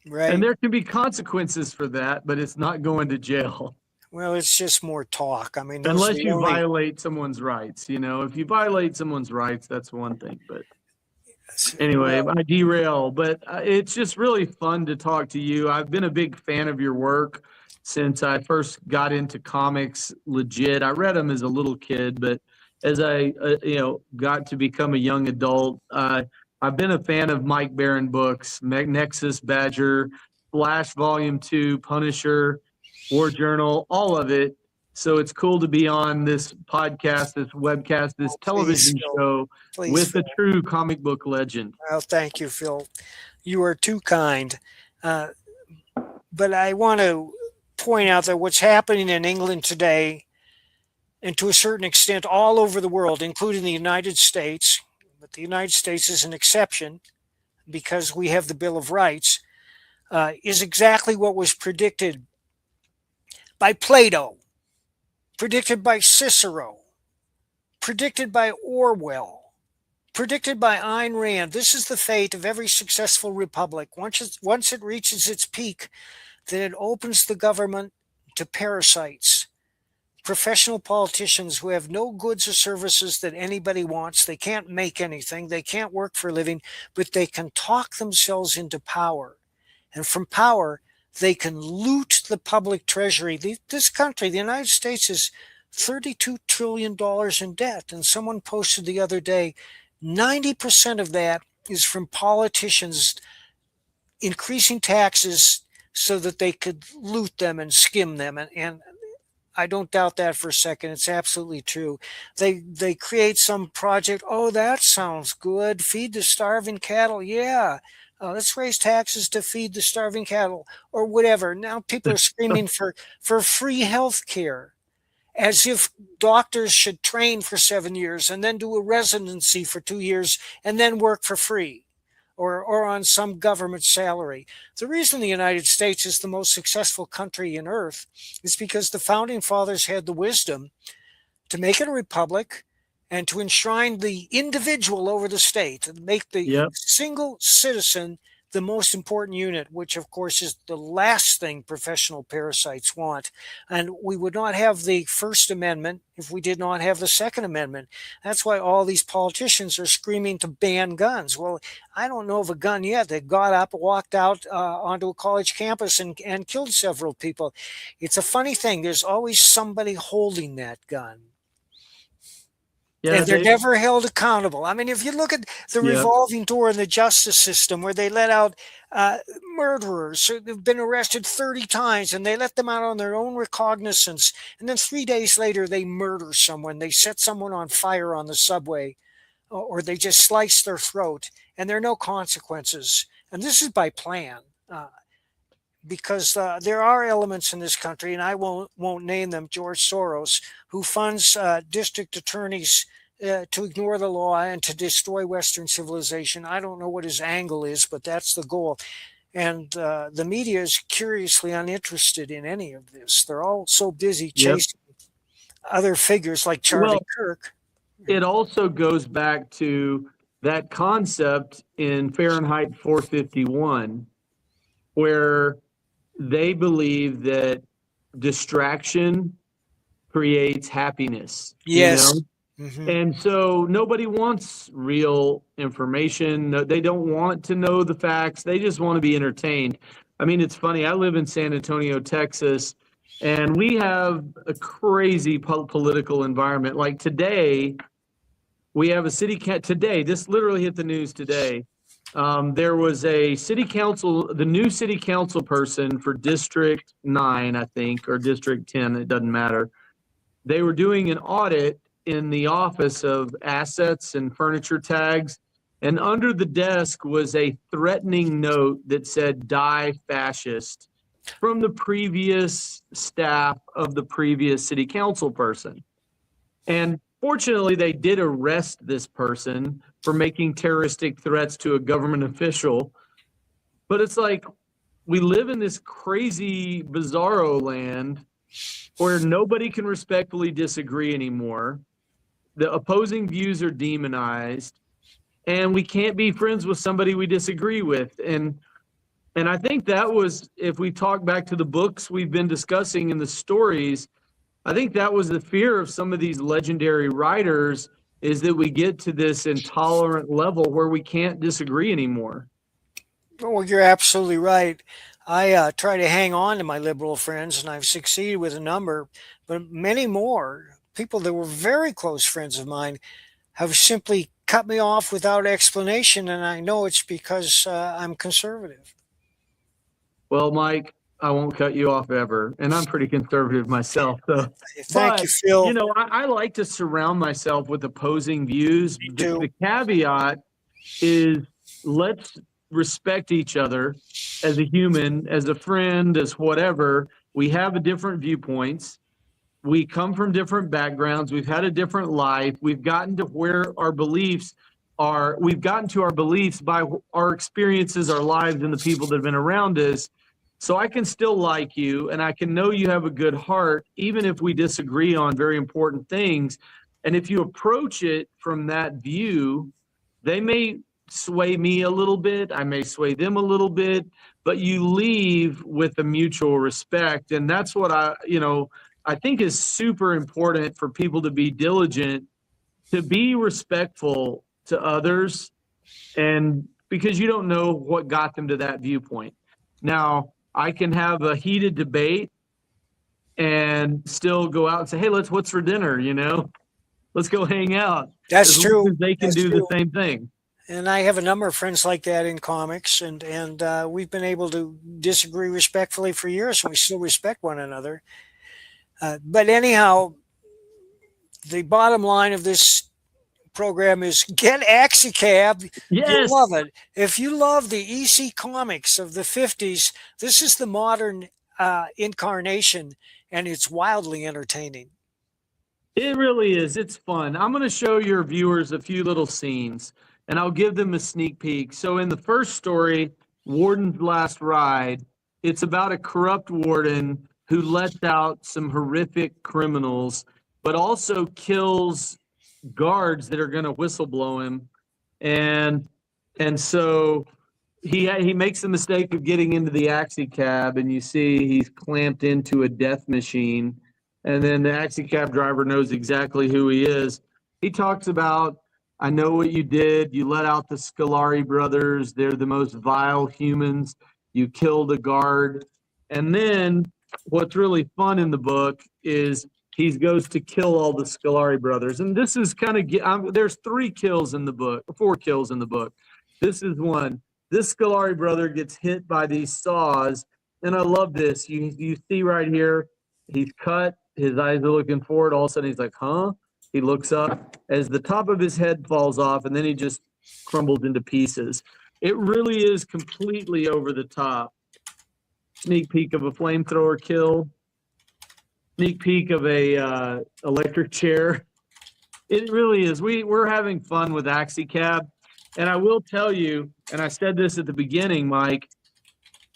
[SPEAKER 2] Right.
[SPEAKER 3] And there can be consequences for that, but it's not going to jail.
[SPEAKER 2] Well, it's just more talk. I mean, those
[SPEAKER 3] Unless
[SPEAKER 2] are the
[SPEAKER 3] you
[SPEAKER 2] only,
[SPEAKER 3] violate someone's rights. You know, if you violate someone's rights, that's one thing. But
[SPEAKER 2] well,
[SPEAKER 3] anyway, I derail. But it's just really fun to talk to you. I've been a big fan of your work since I first got into comics legit. I read them as a little kid, but as I got to become a young adult, I've been a fan of Mike Baron books, Nexus, Badger, Flash Volume 2, Punisher, War Journal, all of it. So it's cool to be on this podcast, this webcast, this television show with
[SPEAKER 2] Phil.
[SPEAKER 3] a true comic book legend.
[SPEAKER 2] Well, thank you, Phil. You are too kind. But I want to point out that what's happening in England today, and to a certain extent all over the world, including the United States, but the United States is an exception because we have the Bill of Rights, is exactly what was predicted by Plato, predicted by Cicero, predicted by Orwell, predicted by Ayn Rand. This is the fate of every successful republic. Once it reaches its peak, then it opens the government to parasites, professional politicians who have no goods or services that anybody wants. They can't make anything. They can't work for a living, but they can talk themselves into power. And from power, they can loot the public treasury. This country, the United States, is $32 trillion in debt. And someone posted the other day, 90% of that is from politicians increasing taxes so that they could loot them and skim them. And I don't doubt that for a second. It's absolutely true. They create some project. Oh, that sounds good. Feed the starving cattle. Yeah. Let's raise taxes to feed the starving cattle or whatever. Now people are screaming for free health care, as if doctors should train for 7 years and then do a residency for 2 years and then work for free or on some government salary. The reason the United States is the most successful country in Earth is because the founding fathers had the wisdom to make it a republic and to enshrine the individual over the state and make the single citizen the most important unit, which of course is the last thing professional parasites want. And we would not have the First Amendment if we did not have the Second Amendment. That's why all these politicians are screaming to ban guns. Well, I don't know of a gun yet that got up, walked out onto a college campus and killed several people. It's a funny thing. There's always somebody holding that gun. Yeah, and they're never held accountable. I mean, if you look at the revolving door in the justice system where they let out murderers who've been arrested 30 times and they let them out on their own recognizance. And then 3 days later, they murder someone. They set someone on fire on the subway or they just slice their throat and there are no consequences. And this is by plan. Because there are elements in this country, and I won't name them, George Soros, who funds district attorneys to ignore the law and to destroy Western civilization. I don't know what his angle is, but that's the goal. And the media is curiously uninterested in any of this. They're all so busy chasing other figures like Charlie Kirk.
[SPEAKER 3] It also goes back to that concept in Fahrenheit 451, where they believe that distraction creates happiness.
[SPEAKER 2] Yes.
[SPEAKER 3] You know? Mm-hmm. And so nobody wants real information. They don't want to know the facts. They just want to be entertained. I mean, it's funny. I live in San Antonio, Texas, and we have a crazy political environment. Like today, we have a city today, this literally hit the news today. There was a city council, the new city council person for District 9, I think, or District 10, it doesn't matter. They were doing an audit in the office of assets and furniture tags, and under the desk was a threatening note that said, "Die fascist," from the previous staff of the previous city council person. And fortunately, they did arrest this person for making terroristic threats to a government official. But it's like, we live in this crazy bizarro land where nobody can respectfully disagree anymore. The opposing views are demonized, and we can't be friends with somebody we disagree with. And I think that was, if we talk back to the books we've been discussing and the stories, I think that was the fear of some of these legendary writers, is that we get to this intolerant level where we can't disagree anymore.
[SPEAKER 2] Well, you're absolutely right. I try to hang on to my liberal friends, and I've succeeded with a number, but many more people that were very close friends of mine have simply cut me off without explanation, and I know it's because I'm conservative.
[SPEAKER 3] Well, Mike, I won't cut you off ever, and I'm pretty conservative myself. So,
[SPEAKER 2] Thank you,
[SPEAKER 3] but
[SPEAKER 2] Phil.
[SPEAKER 3] you know, I like to surround myself with opposing views.
[SPEAKER 2] Me too.
[SPEAKER 3] The caveat is, let's respect each other as a human, as a friend, as whatever. We have a different viewpoints. We come from different backgrounds. We've had a different life. We've gotten to where our beliefs are. We've gotten to our beliefs by our experiences, our lives, and the people that have been around us. So I can still like you, and I can know you have a good heart, even if we disagree on very important things. And if you approach it from that view, they may sway me a little bit, I may sway them a little bit, but you leave with a mutual respect. And that's what I think is super important for people to be diligent, to be respectful to others, and because you don't know what got them to that viewpoint. Now, I can have a heated debate and still go out and say, "Hey, what's for dinner? Let's go hang out."
[SPEAKER 2] That's
[SPEAKER 3] As long
[SPEAKER 2] true.
[SPEAKER 3] as they can
[SPEAKER 2] That's
[SPEAKER 3] do
[SPEAKER 2] true.
[SPEAKER 3] the same thing.
[SPEAKER 2] And I have a number of friends like that in comics, and we've been able to disagree respectfully for years, and we still respect one another. But anyhow, the bottom line of this program is get Axi-Cab.
[SPEAKER 3] Yes.
[SPEAKER 2] You'll love it. If you love the EC comics of the 50s, this is the modern incarnation, and it's wildly entertaining.
[SPEAKER 3] It really is. It's fun. I'm going to show your viewers a few little scenes, and I'll give them a sneak peek. So in the first story, Warden's Last Ride, it's about a corrupt warden who lets out some horrific criminals, but also kills guards that are going to whistleblow him. And so he makes the mistake of getting into the Axi-Cab, and you see he's clamped into a death machine. And then the Axi-Cab driver knows exactly who he is. He talks about, "I know what you did. You let out the Scolari brothers. They're the most vile humans. You killed a guard." And then what's really fun in the book is he goes to kill all the Scolari brothers. And this is kind of, there's 3 kills in the book, 4 kills in the book. This is one. This Scolari brother gets hit by these saws. And I love this. You see right here, he's cut. His eyes are looking forward. All of a sudden, he's like, "Huh?" He looks up as the top of his head falls off, and then he just crumbles into pieces. It really is completely over the top. Sneak peek of a flamethrower kill. Sneak peek of a electric chair. It really is. We're having fun with Axi-Cab. And I will tell you, and I said this at the beginning, Mike,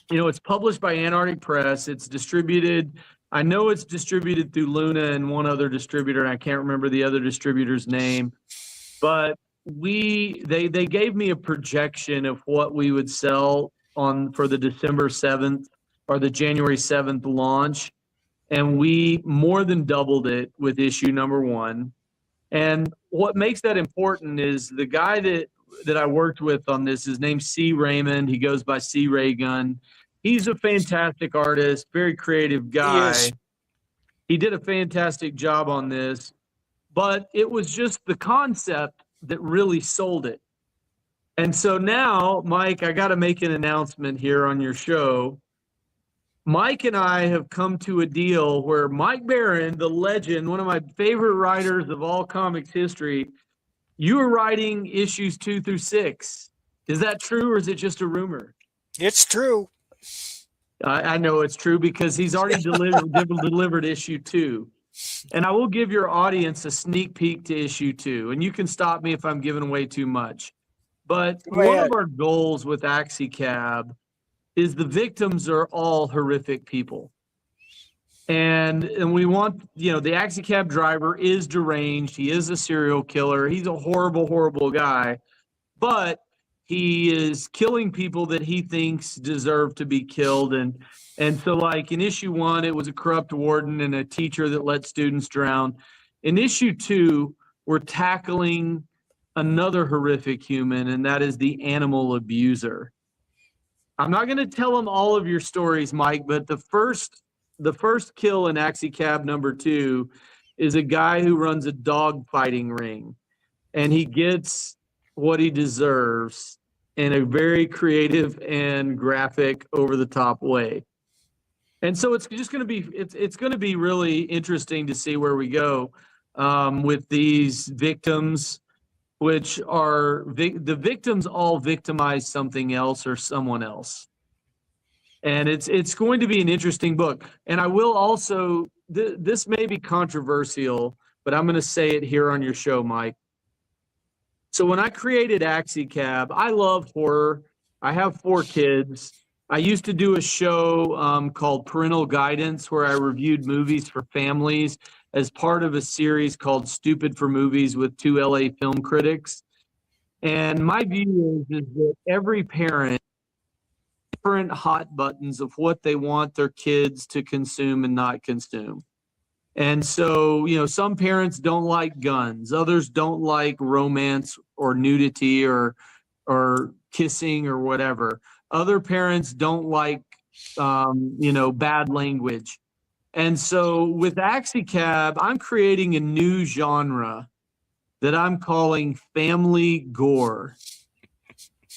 [SPEAKER 3] it's published by Antarctic Press. It's distributed. I know it's distributed through Luna and one other distributor, and I can't remember the other distributor's name. But they gave me a projection of what we would sell for the December 7th or the January 7th launch. And we more than doubled it with issue number 1. And what makes that important is the guy that I worked with on this, his name's C. Raymond. He goes by C. Raygun. He's a fantastic artist, very creative guy. He did a fantastic job on this, but it was just the concept that really sold it. And so now, Mike, I got to make an announcement here on your show. Mike and I have come to a deal where Mike Barron, the legend, one of my favorite writers of all comics history, you are writing issues 2 through 6. Is that true, or is it just a rumor?
[SPEAKER 2] It's true.
[SPEAKER 3] I know it's true because he's already delivered issue 2. And I will give your audience a sneak peek to issue 2. And you can stop me if I'm giving away too much. But one of our goals with Axi-Cab is the victims are all horrific people. And we want, the Axi-Cab driver is deranged. He is a serial killer. He's a horrible, horrible guy. But he is killing people that he thinks deserve to be killed. And so, like, in issue 1, it was a corrupt warden and a teacher that let students drown. In issue 2, we're tackling another horrific human, and that is the animal abuser. I'm not going to tell them all of your stories, Mike, but the first kill in Axi-Cab number 2 is a guy who runs a dog fighting ring, and he gets what he deserves in a very creative and graphic, over-the-top way. And so it's just going to be it's going to be really interesting to see where we go with these victims, which are the victims all victimize something else or someone else. And it's going to be an interesting book. And I will also, this may be controversial, but I'm going to say it here on your show, Mike. So when I created Axi-Cab, I love horror. I have 4 kids. I used to do a show called Parental Guidance where I reviewed movies for families as part of a series called Stupid for Movies with 2 LA film critics. And my view is that every parent has different hot buttons of what they want their kids to consume and not consume. And so, some parents don't like guns. Others don't like romance or nudity or kissing or whatever. Other parents don't like, bad language. And so with Axi-Cab, I'm creating a new genre that I'm calling family gore.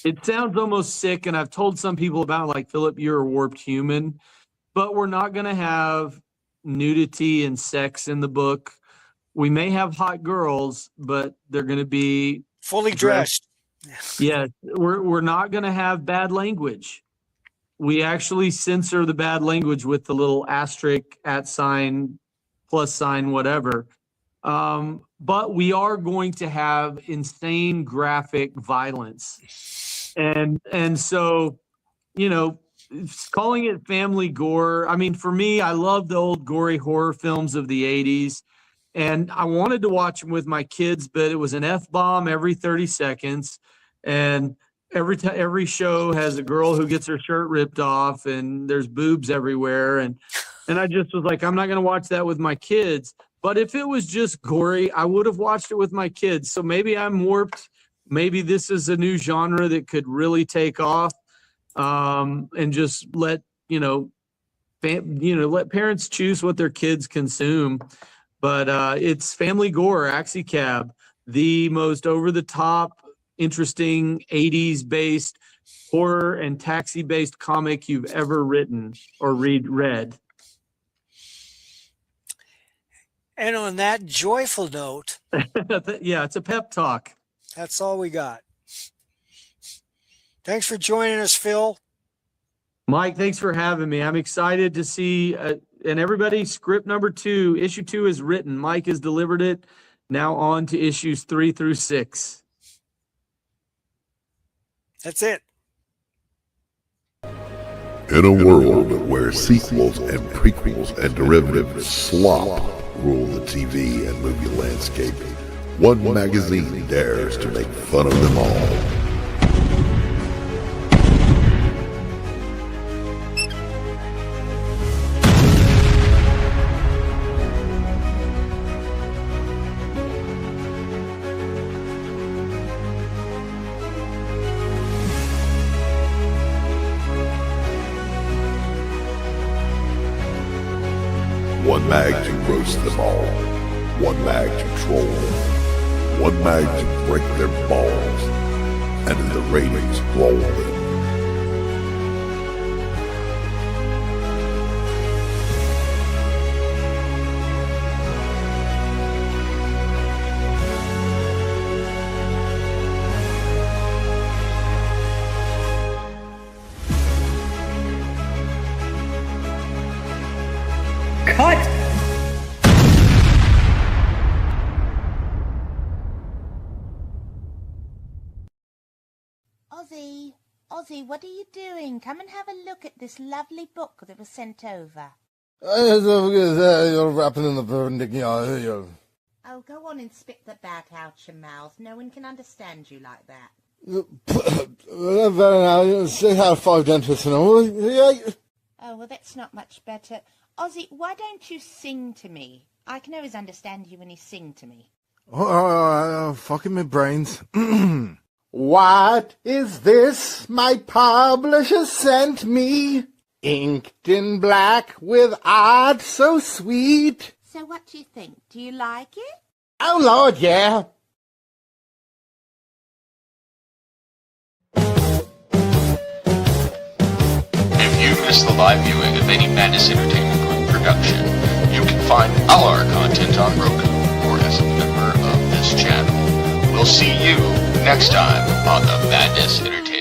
[SPEAKER 3] It sounds almost sick, and I've told some people about it, like, Philip, you're a warped human. But we're not going to have nudity and sex in the book. We may have hot girls, but they're going to be
[SPEAKER 2] fully dressed.
[SPEAKER 3] Yes, we're not going to have bad language. We actually censor the bad language with the little asterisk, @ sign, plus sign, whatever. But we are going to have insane graphic violence. And so, calling it family gore, I mean, for me, I love the old gory horror films of the 80s. And I wanted to watch them with my kids, but it was an F-bomb every 30 seconds. And every show has a girl who gets her shirt ripped off and there's boobs everywhere. And I just was like, I'm not going to watch that with my kids. But if it was just gory, I would have watched it with my kids. So maybe I'm warped. Maybe this is a new genre that could really take off, and just let parents choose what their kids consume. But it's family gore, Axi-Cab, the most over-the-top, interesting 80s-based horror and taxi-based comic you've ever written or read.
[SPEAKER 2] And on that joyful note,
[SPEAKER 3] yeah, it's a pep talk.
[SPEAKER 2] That's all we got. Thanks for joining us, Phil.
[SPEAKER 3] Mike, thanks for having me. I'm excited to see, and everybody, script number 2, issue 2 is written. Mike has delivered it. Now on to issues 3 through 6.
[SPEAKER 2] That's it.
[SPEAKER 1] In a world where sequels and prequels and derivatives slop rule the TV and movie landscape, one magazine dares to make fun of them all. One mag to roast them all. One mag to troll them. One mag to break their balls. and the ratings rolled in.
[SPEAKER 4] Cut!
[SPEAKER 5] Ozzy, what are you doing? Come and have a look at this lovely book that was sent over.
[SPEAKER 6] You're wrapping in the perpendicular.
[SPEAKER 5] Oh, go on and spit the bat out your mouth. No one can understand you like that.
[SPEAKER 6] Very now, see how 5 dentists and all.
[SPEAKER 5] Oh, well, that's not much better. Ozzy, why don't you sing to me? I can always understand you when you sing to me.
[SPEAKER 6] Oh, fucking my brains. What is this my publisher sent me? Inked in black with art so sweet.
[SPEAKER 5] So what do you think? Do you like it?
[SPEAKER 6] Oh, Lord, yeah.
[SPEAKER 7] If you missed the live viewing of any Madness Entertainment Group production, you can find all our content on Roku or as a member of this channel. We'll see you next time on the Madness Entertainment